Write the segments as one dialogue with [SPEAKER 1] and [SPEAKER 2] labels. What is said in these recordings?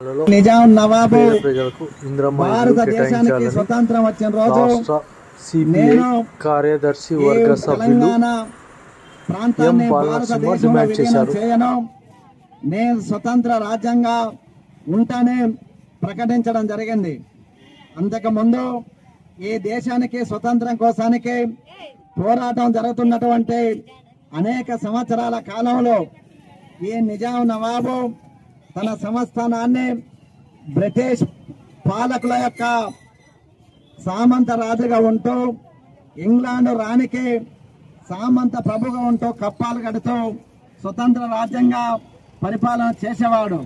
[SPEAKER 1] నిజాం నవాబు
[SPEAKER 2] ప్రజలకు ఇంద్రమ్మ
[SPEAKER 1] భారతదేశానికి స్వతంత్రం వచ్చిన రోజు
[SPEAKER 2] సిపిఐ కార్యదర్శి వర్గ సభ్యులు
[SPEAKER 1] ప్రాంతాన్ని భారతదేశంలో విలీనం చేయను, నేను స్వతంత్ర రాజ్యంగా ఉంటానే ప్రకటించడం జరిగింది. అంతకుముందు ఈ దేశానికి స్వతంత్రం కోసానికి పోరాటం జరుగుతున్నటువంటి అనేక సంవత్సరాల కాలంలో ఈ నిజాం నవాబు తన సంస్థానాన్ని బ్రిటిష్ పాలకుల యొక్క సామంత రాజుగా ఉంటూ, ఇంగ్లాండ్ రాణికి సామంత ప్రభుగా ఉంటూ కప్పాలు కడుతూ స్వతంత్ర రాజ్యంగా పరిపాలన చేసేవాడు.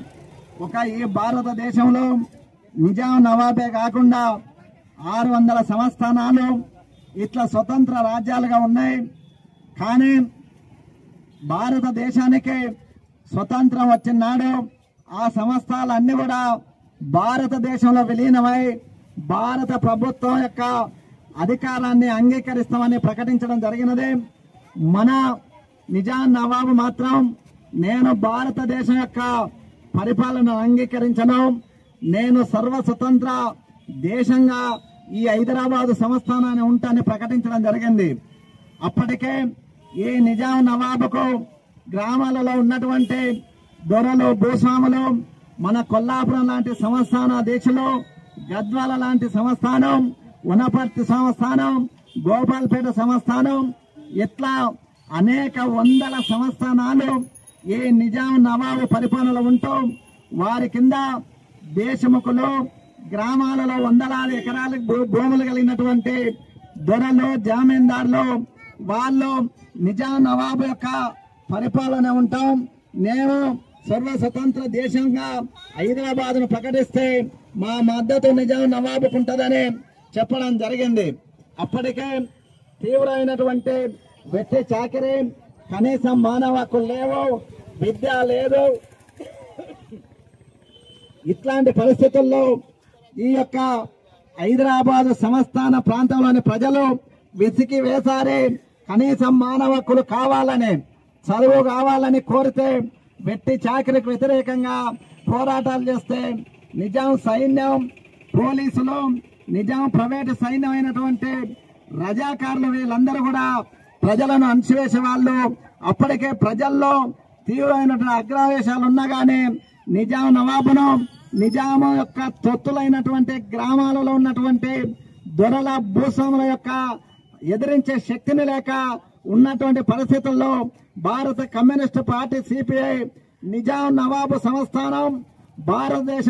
[SPEAKER 1] ఈ భారతదేశంలో నిజాం నవాబే కాకుండా 600 సంస్థానాలు ఇట్లా స్వతంత్ర రాజ్యాలుగా ఉన్నాయి. కానీ భారతదేశానికి స్వతంత్రం వచ్చినాడు ఆ సంస్థలన్నీ కూడా భారతదేశంలో విలీనమై భారత ప్రభుత్వం యొక్క అధికారాన్ని అంగీకరిస్తామని ప్రకటించడం జరిగినది. మన నిజాం నవాబు మాత్రం నేను భారతదేశం యొక్క పరిపాలనను అంగీకరించను, నేను సర్వస్వతంత్ర దేశంగా ఈ హైదరాబాద్ సంస్థానాన్ని ఉంటానని ప్రకటించడం జరిగింది. అప్పటికే ఈ నిజాం నవాబుకు గ్రామాలలో ఉన్నటువంటి దొరలు, భూస్వాములు, మన కొల్లాపురం లాంటి సంస్థానాధీశులు, గద్వాల లాంటి సంస్థానం, వనపర్తి సంస్థానం, గోపాల్పేట సంస్థానం, ఇట్లా అనేక వందల సంస్థానాలు ఈ నిజాం నవాబు పరిపాలనలో ఉంటూ వారి కింద దేశముఖులు, గ్రామాలలో వందలాది ఎకరాల భూములు కలిగినటువంటి దొరలు, జమీందారులు, వాళ్ళు నిజాం నవాబు యొక్క పరిపాలన ఉంటాం, నేను సర్వస్వతంత్ర దేశంగా హైదరాబాద్ ను ప్రకటిస్తే మా మద్దతు నిజాం నవాబుకు ఉంటుందని చెప్పడం జరిగింది. అప్పటికే తీవ్రమైనటువంటి వెట్టి చాకిరీ, కనీసం మానవ హక్కులు లేవు, విద్య లేదు. ఇట్లాంటి పరిస్థితుల్లో ఈ యొక్క హైదరాబాద్ సంస్థాన ప్రాంతంలోని ప్రజలు విసికి వేసారి కనీసం మానవ హక్కులు కావాలని, చదువు కావాలని కోరితే వెట్టి చాకిరికి వ్యతిరేకంగా పోరాటాలు చేస్తే నిజాం సైన్యం, పోలీసులు, నిజాం ప్రైవేటు సైన్యం అయినటువంటి రజాకారులు వీళ్ళందరూ కూడా ప్రజలను అణచివేసే వాళ్ళు. అప్పటికే ప్రజల్లో తీవ్రమైనటువంటి అగ్రావేశాలు ఉన్నా గానీ నిజాం నవాబును, నిజాం యొక్క తొత్తులైనటువంటి గ్రామాలలో ఉన్నటువంటి దొరల, భూస్వాముల యొక్క ఎదిరించే శక్తిని లేక ఉన్నటువంటి పరిస్థితుల్లో భారత కమ్యూనిస్టు పార్టీ సిపిఐ నిజాం నవాబు సంస్థానం భారతదేశం